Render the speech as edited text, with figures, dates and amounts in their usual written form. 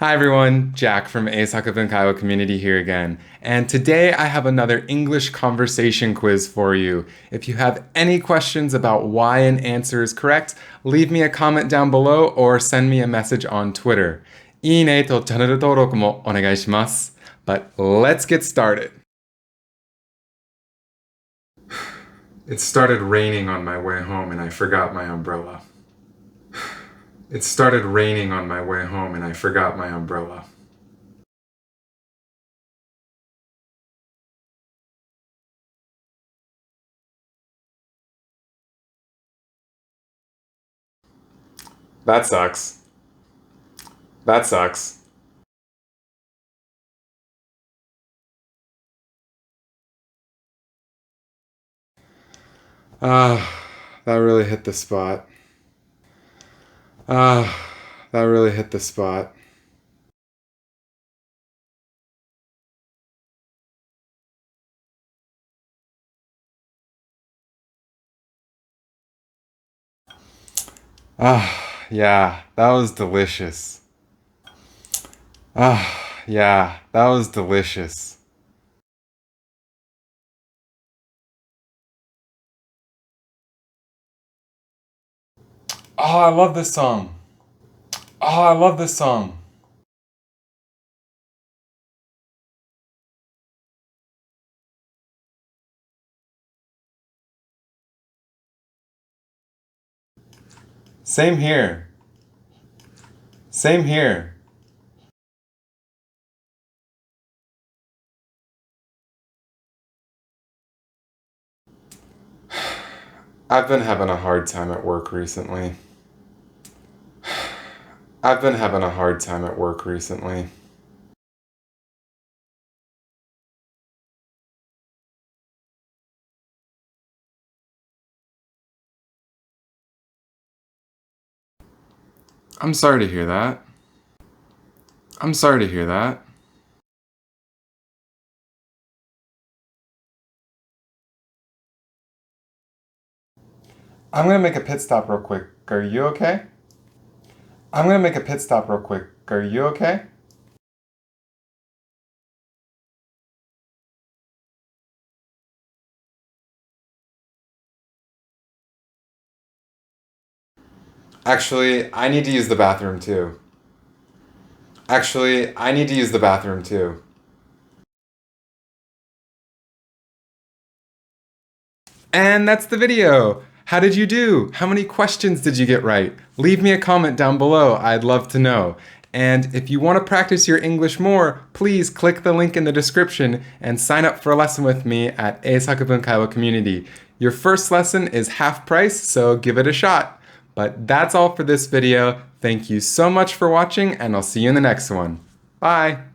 Hi everyone, Jack from英作文会話 community here again. And today I have another English conversation quiz for you. If you have any questions about why an answer is correct, leave me a comment down below or send me a message on Twitter. いいねとチャンネル登録もお願いします。But let's get started. It started raining on my way home and I forgot my umbrella. It started raining on my way home and I forgot my umbrella. That sucks. That sucks. That really hit the spot. That really hit the spot. Yeah, that was delicious. Yeah, that was delicious. I love this song. I love this song. Same here. Same here. I've been having a hard time at work recently. I've been having a hard time at work recently. I'm sorry to hear that. I'm sorry to hear that. I'm gonna make a pit stop real quick. Are you okay? I'm gonna make a pit stop real quick. Are you okay? Actually, I need to use the bathroom too. Actually, I need to use the bathroom too. And that's the video. How did you do? How many questions did you get right? Leave me a comment down below. I'd love to know. And if you want to practice your English more, please click the link in the description and sign up for a lesson with me at英作文会話 community. Your first lesson is half price, so give it a shot. But that's all for this video. Thank you so much for watching, and I'll see you in the next one. Bye!